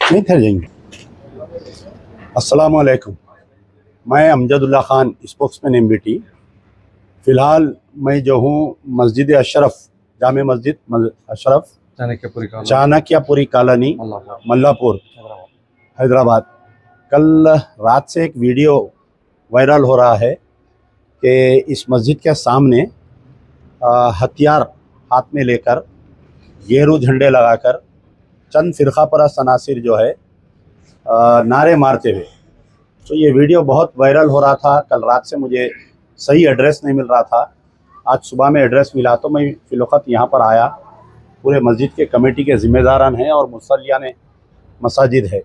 नहीं ठहर जाएंगे। अस्सलाम वालेकुम, मैं अमजदुल्ला ख़ान, स्पोक्समैन एमबीटी। फ़िलहाल मैं जो हूँ मस्जिद अशरफ, जामे मस्जिद अशरफ, चाणक्यपुरी कॉलोनी, मल्लापुर, हैदराबाद। कल रात से एक वीडियो वायरल हो रहा है कि इस मस्जिद के सामने हथियार हाथ में लेकर, गेरू झंडे लगाकर चंद फ़िरक़ा परस्त अनासिर जो है नारे मारते हुए, तो ये वीडियो बहुत वायरल हो रहा था। कल रात से मुझे सही एड्रेस नहीं मिल रहा था, आज सुबह में एड्रेस मिला तो मैं फ़िलवक़्त यहाँ पर आया। पूरे मस्जिद के कमेटी के ज़िम्मेदारान हैं और मुसल्लियान मसाजिद है।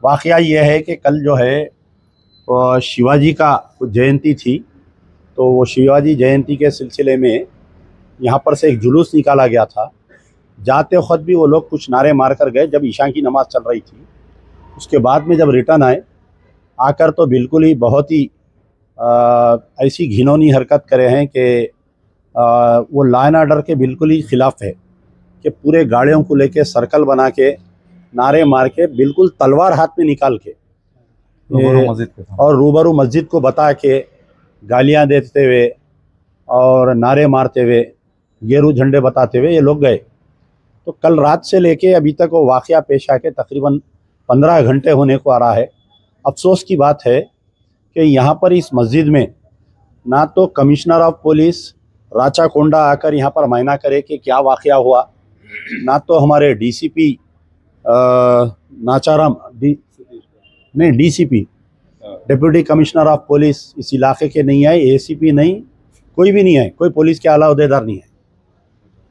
वाक़या ये है कि कल जो है शिवाजी का कुछ जयंती थी, तो वो शिवाजी जयंती के सिलसिले में यहाँ पर से एक जुलूस निकाला गया था। जाते वक्त भी वो लोग कुछ नारे मार कर गए जब ईशा की नमाज़ चल रही थी। उसके बाद में जब रिटर्न आए, आकर तो बिल्कुल ही बहुत ही ऐसी घिनौनी हरकत करे हैं कि वो लॉ एंड ऑर्डर के बिल्कुल ही ख़िलाफ़ है कि पूरे गाड़ियों को लेके सर्कल बना के नारे मार के, बिल्कुल तलवार हाथ में निकाल के और रूबरू मस्जिद को बता के गालियां देते हुए और नारे मारते हुए, गेरू झंडे बताते हुए ये लोग गए। तो कल रात से लेके अभी तक वो वाक़या पेश आके तकरीबन 15 घंटे होने को आ रहा है। अफसोस की बात है कि यहाँ पर इस मस्जिद में ना तो कमिश्नर ऑफ पुलिस राचाकोंडा आकर यहाँ पर मायना करे कि क्या वाक़या हुआ, ना तो हमारे DCP Nacharam DCP deputy commissioner of police इस इलाके के नहीं आए, एसीपी नहीं, कोई भी नहीं है, कोई पुलिस के आला अहदेदार नहीं है।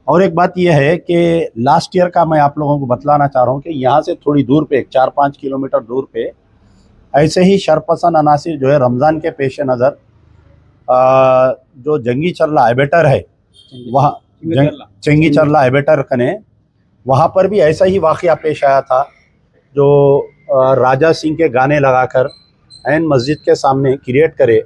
और एक बात यह है कि लास्ट ईयर का मैं आप लोगों को बतलाना चाह रहा हूँ कि यहाँ से थोड़ी दूर पे, 4-5 किलोमीटर दूर पे, ऐसे ही शरपसंद अनासिर जो है रमज़ान के पेश नज़र जो जंगी चरला एबेटर है, वहाँ जंगी चरला एबेटर कने, वहाँ पर भी ऐसा ही वाक़या पेश आया था। जो राजा सिंह के गाने लगाकर ऐन मस्जिद के सामने क्रिएट करे,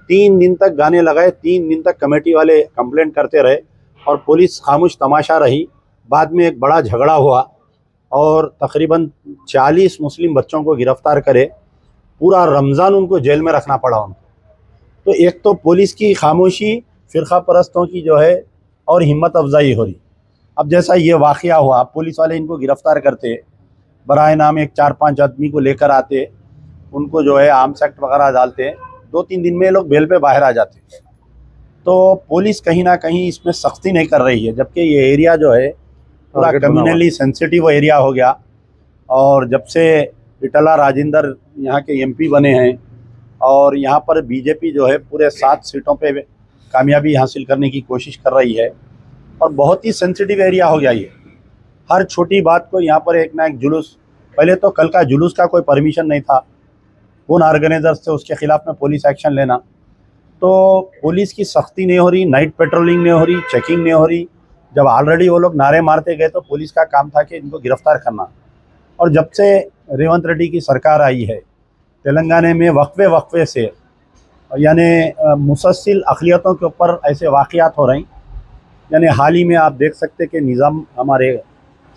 3 दिन तक गाने लगाए, 3 दिन तक कमेटी वाले कंप्लेंट करते रहे और पुलिस खामोश तमाशा रही। बाद में एक बड़ा झगड़ा हुआ और तकरीबन 40 मुस्लिम बच्चों को गिरफ़्तार करे, पूरा रमज़ान उनको जेल में रखना पड़ा उनको। तो एक तो पुलिस की खामोशी, फ़िरक़ा परस्तों की जो है और हिम्मत अफजाई हो रही। अब जैसा ये वाक़या हुआ, पुलिस वाले इनको गिरफ़्तार करते, बराए नाम एक 4-5 आदमी को लेकर आते, उनको जो है आर्म्स एक्ट वगैरह डालते, 2-3 दिन में लोग बेल पे बाहर आ जाते। तो पुलिस कहीं ना कहीं इसमें सख्ती नहीं कर रही है, जबकि ये एरिया जो है पूरा कम्युनली सेंसिटिव एरिया हो गया। और जब से इटला राजेंद्र यहाँ के एमपी बने हैं और यहाँ पर बीजेपी जो है पूरे 7 सीटों पे कामयाबी हासिल करने की कोशिश कर रही है और बहुत ही सेंसिटिव एरिया हो गया ये। हर छोटी बात को यहाँ पर एक ना एक जुलूस, पहले तो कल का जुलूस का कोई परमिशन नहीं था, कौन ऑर्गेनाइजर्स थे उसके ख़िलाफ़ में पुलिस एक्शन लेना। तो पुलिस की सख्ती नहीं हो रही, नाइट पेट्रोलिंग नहीं हो रही, चेकिंग नहीं हो रही। जब ऑलरेडी वो लोग नारे मारते गए तो पुलिस का काम था कि इनको गिरफ़्तार करना। और जब से रेवंत रेड्डी की सरकार आई है तेलंगाना में, वक्फे से यानी मुसलसल अक़लियतों के ऊपर ऐसे वाक़यात हो रहे हैं। यानी हाल ही में आप देख सकते कि निज़ाम हमारे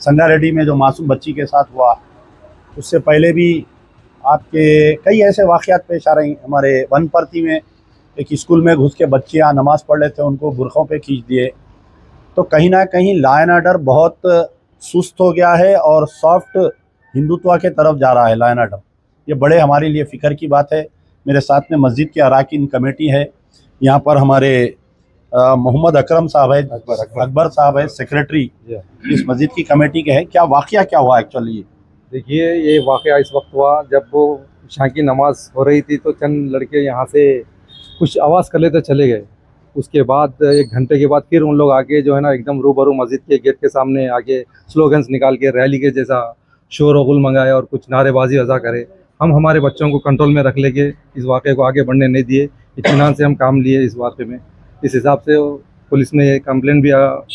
संगारेड्डी में जो मासूम बच्ची के साथ हुआ, उससे पहले भी आपके कई ऐसे वाक़यात पेश आ रहे हैं। हमारे वनपर्ती में एक स्कूल में घुस के बच्चियाँ नमाज़ पढ़ रहे थे, उनको बुरखों पे खींच दिए। तो कहीं ना कहीं लॉ एंड ऑर्डर बहुत सुस्त हो गया है और सॉफ्ट हिंदुत्व के तरफ जा रहा है लॉ एंड ऑर्डर। ये बड़े हमारे लिए फ़िक्र की बात है। मेरे साथ में मस्जिद के अराकीन कमेटी है, यहाँ पर हमारे मोहम्मद अकरम साहब है, अकबर साहब है, सेक्रेटरी इस मस्जिद की कमेटी के हैं। क्या वाक़या क्या हुआ एक्चुअली? देखिए, ये वाक़या इस वक्त हुआ जब वो ईशा की नमाज़ हो रही थी, तो चंद लड़के यहाँ से कुछ आवाज़ कर लेते चले गए। उसके बाद 1 घंटे के बाद फिर उन लोग आके जो है ना एकदम रूबरू मस्जिद के गेट के सामने आके स्लोगन्स निकाल के रैली के जैसा शोर व गुल मंगाए और कुछ नारेबाजी अदा करे। हम हमारे बच्चों को कंट्रोल में रख लेके इस वाक़े को आगे बढ़ने नहीं दिए, इत्मीनान से हम काम लिए इस वाक़े में। इस हिसाब से पुलिस में कंप्लेंट भी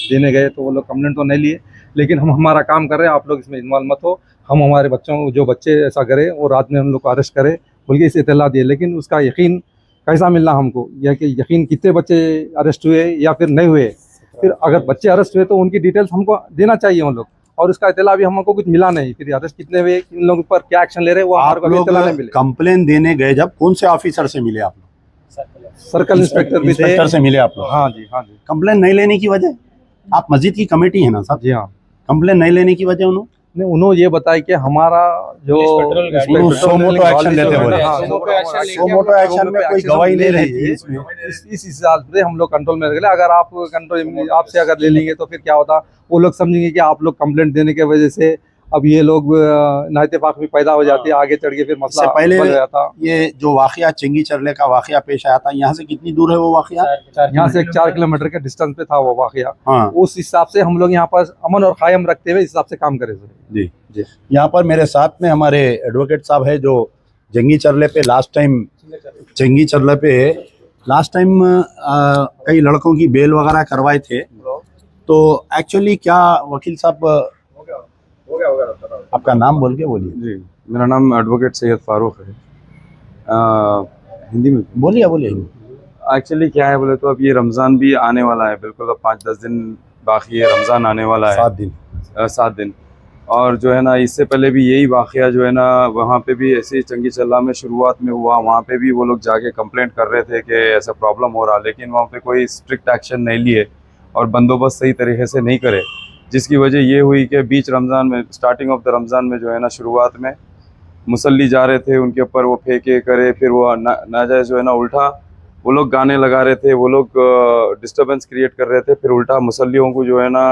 देने गए तो वो लोग कंप्लेंट तो नहीं लिए, लेकिन हम हमारा काम कर रहे हैं, आप लोग इसमें इन्वॉल्व मत हो। हम हमारे बच्चों, जो बच्चे ऐसा करें वो रात में हम लोग को अरेस्ट करें बोल के इस इत्तला दिए। लेकिन उसका यकीन कैसा मिलना हमको, यह कि यकीन कितने बच्चे अरेस्ट हुए या फिर नहीं हुए। फिर अगर बच्चे अरेस्ट हुए तो उनकी डिटेल्स हमको देना चाहिए उन लोग, और उसका इतला अभी हमको कुछ मिला नहीं। फिर अरेस्ट कितने हुए, इन लोगों पर क्या एक्शन ले रहे हैं वो हमारे आप को अभी लोग इतला नहीं मिले। कंप्लेन देने गए जब कौन से ऑफिसर से मिले आप लोग? सर्कल इंस्पेक्टर भी थे। इंस्पेक्टर से मिले आप लोग? हाँ जी, हाँ जी, कंप्लेन नहीं लेने की वजह? आप मस्जिद की कमेटी है ना साहब? जी हाँ। कंप्लेन नहीं लेने की वजह उन्होंने नहीं, उन्होंने ये बताया कि हमारा जो सो मोटो एक्शन लेते बोले। सो मोटो एक्शन में कोई गवाही नहीं रहती है इसमें। इस हिसाब से हम लोग कंट्रोल में रख ले। अगर आप कंट्रोल आपसे अगर ले लेंगे तो फिर क्या होता, वो लोग समझेंगे कि आप लोग कंप्लेंट देने की वजह से अब ये लोग नाइतफाक भी पैदा हो जाती है, आगे चढ़ के फिर मसला पहले बढ़ जाता। ये जो वाकया चंगी चरले का वाकया पेश आया था, यहाँ से कितनी दूर है वो वाकया? यहाँ से 4 किलोमीटर के डिस्टेंस पे था वो वाकया। हाँ उस हिसाब से हम लोग यहाँ पर अमन और कायम रखते हुए इस हिसाब से काम करे। जी जी। यहाँ पर मेरे साथ में हमारे एडवोकेट साहब है जो जंगी चरले पे लास्ट टाइम कई लड़कों की बेल वगैरह करवाए थे। तो एक्चुअली क्या वकील साहब आपका नाम बोल के बोलिए। जी, मेरा नाम एडवोकेट सैयद फारूक है। हिंदी में बोलिए। एक्चुअली क्या है बोले तो अब ये रमज़ान भी आने वाला है, बिल्कुल अब 5-10 दिन बाकी है, रमज़ान आने वाला है। 7 दिन। और जो है ना इससे पहले भी यही वाक़या जो है ना वहाँ पे भी ऐसे ही चंगी चल्ला में शुरुआत में हुआ। वहाँ पे भी वो लोग जाके कंप्लेंट कर रहे थे कि ऐसा प्रॉब्लम हो रहा, लेकिन वहाँ पे कोई स्ट्रिक्ट एक्शन नहीं लिए और बंदोबस्त सही तरीके से नहीं करे, जिसकी वजह ये हुई कि बीच रमज़ान में, स्टार्टिंग ऑफ द रमज़ान में जो है ना शुरुआत में मुसल्ली जा रहे थे, उनके ऊपर वो फेंके करे, फिर वो नाजायज़ जो है ना उल्टा वो लोग गाने लगा रहे थे, वो लोग डिस्टर्बेंस क्रिएट कर रहे थे, फिर उल्टा मुसल्लियों को जो है ना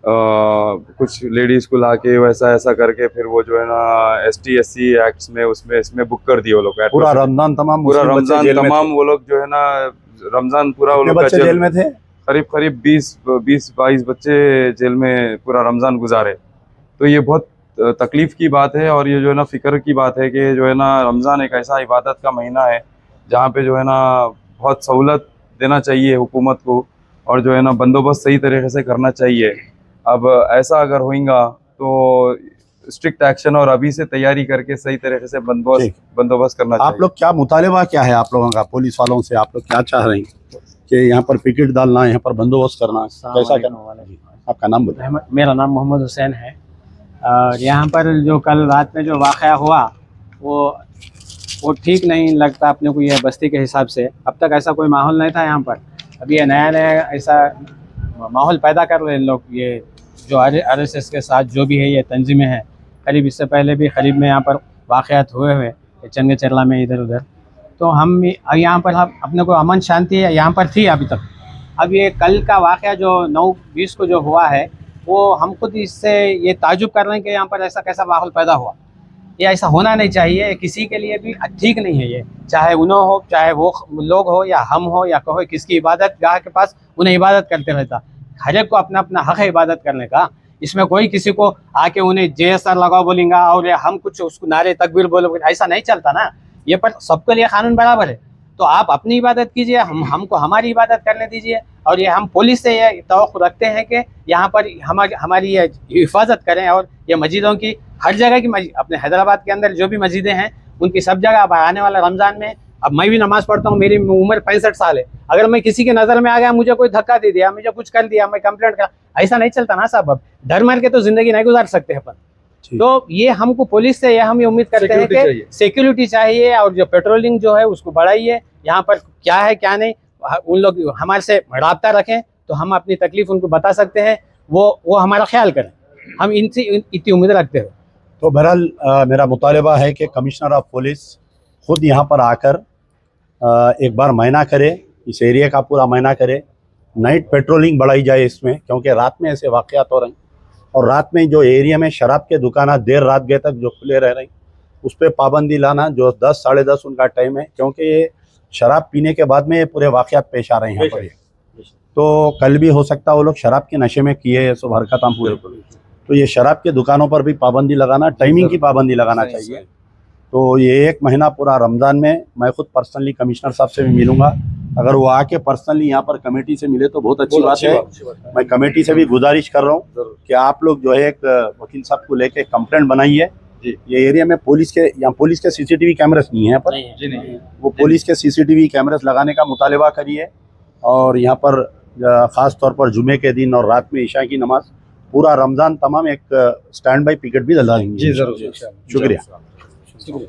कुछ लेडीज़ को ला के वैसा ऐसा करके फिर वो जो है ना ST SC एक्ट्स में इसमें बुक कर दिए वो लोग। पूरा रमज़ान तमाम वो लोग जो है ना रमज़ान पूरा वो लोग जेल में थे। करीब 20-22 बच्चे जेल में पूरा रमज़ान गुजारे। तो ये बहुत तकलीफ़ की बात है और ये जो है ना फ़िक्र की बात है कि जो है ना रमज़ान एक ऐसा इबादत का महीना है जहाँ पे जो है ना बहुत सहूलत देना चाहिए हुकूमत को और जो है ना बंदोबस्त सही तरीके से करना चाहिए। अब ऐसा अगर होगा तो स्ट्रिक्ट एक्शन और अभी से तैयारी करके सही तरीके से बंदोबस्त करना चाहिए। आप लोग क्या मुतालिबा क्या है आप लोगों का पुलिस वालों से? आप लोग क्या चाह रहे हैं कि यहाँ पर पिकेट डालना, यहाँ पर बंदोबस्त करना, कैसा करना? आपका नाम बताइए। मेरा नाम मोहम्मद हुसैन है। और यहाँ पर जो कल रात में जो वाक़या हुआ वो ठीक नहीं लगता अपने को, ये बस्ती के हिसाब से। अब तक ऐसा कोई माहौल नहीं था यहाँ पर, अभी ये नया ऐसा माहौल पैदा कर रहे हैं लोग। ये जो RSS के साथ जो भी है ये तंजीमें हैं, करीब इससे पहले भी करीब में यहाँ पर वाक़यात हुए चंगे चरला में इधर उधर। तो हम यहाँ पर अपने को अमन शांति यहाँ पर थी अभी तक। अब ये कल का वाक़या जो 9-20 को जो हुआ है वो हम खुद इससे ये ताजुब कर रहे हैं कि यहाँ पर ऐसा कैसा माहौल पैदा हुआ। ये ऐसा होना नहीं चाहिए, किसी के लिए भी ठीक नहीं है ये, चाहे उन्होंने हो, चाहे वो लोग हो या हम हो या कोई किसकी इबादत गाह के पास उन्हें इबादत करते रहता। हर एक को अपना अपना हक़ है इबादत करने का। इसमें कोई किसी को आके उन्हें JSR लगाओ बोलेंगे और हम कुछ उसको नारे तकबीर बोलोगे, ऐसा नहीं चलता ना। ये पर सबके लिए कानून बराबर है। तो आप अपनी इबादत कीजिए, हमको हमारी इबादत करने दीजिए। और ये हम पुलिस से ये तवक्कुल रखते हैं कि यहाँ पर हमारी ये हिफाजत करें। और ये मस्जिदों की हर जगह की अपने हैदराबाद के अंदर जो भी मस्जिदें हैं उनकी सब जगह अब आने वाला रमज़ान में, अब मैं भी नमाज़ पढ़ता हूँ, मेरी उम्र 65 साल है। अगर मैं किसी के नज़र में आ गया, मुझे कोई धक्का दे दिया, मुझे कुछ कर दिया, मैं कंप्लेंट करा, ऐसा नहीं चलता ना साहब। अब डर मार के तो ज़िंदगी नहीं गुजार सकते अपन। तो ये हमको पुलिस से हम ये उम्मीद करते हैं कि सिक्योरिटी चाहिए और जो पेट्रोलिंग जो है उसको बढ़ाइए। यहाँ पर क्या है क्या नहीं, उन लोग हमारे से राब्ता रखें तो हम अपनी तकलीफ उनको बता सकते हैं, वो हमारा ख्याल करें। हम इनसे इतनी उम्मीद रखते हैं। तो बहरहाल मेरा मुतालिबा है कि कमिश्नर ऑफ पुलिस खुद यहाँ पर आकर एक बार मायना करे, इस एरिया का पूरा मायना करे, नाइट पेट्रोलिंग बढ़ाई जाए इसमें, क्योंकि रात में ऐसे वाक़यात हो रहे हैं। और रात में जो एरिया में शराब के दुकान देर रात गए तक जो खुले रह रहे हैं उस पर पाबंदी लाना, जो 10 साढ़े 10 उनका टाइम है, क्योंकि ये शराब पीने के बाद में ये पूरे वाक़यात पेश आ रहे हैं यहाँ पर। तो कल भी हो सकता है वो लोग शराब के नशे में किए सब हरकत हम पूरे। तो ये शराब के दुकानों पर भी पाबंदी लगाना, टाइमिंग की पाबंदी लगाना चाहिए। तो ये 1 महीना पूरा रमज़ान में मैं खुद पर्सनली कमिश्नर साहब से भी मिलूँगा। अगर वो आके पर्सनली यहाँ पर कमेटी से मिले तो बहुत अच्छी बात है। मैं कमेटी से भी गुजारिश कर रहा हूँ कि आप लोग जो है एक वकील साहब को लेके कंप्लेंट बनाइए। ये एरिया में पुलिस के CCTV कैमरास नहीं है यहाँ पर, वो पुलिस के CCTV कैमरास लगाने का मुतालिबा करिए। और यहाँ पर ख़ास तौर पर जुमे के दिन और रात में ईशा की नमाज पूरा रमज़ान तमाम एक स्टैंड बाई पिकेट भी डलाएंगे। जी जरूर, शुक्रिया। शुक्रिया।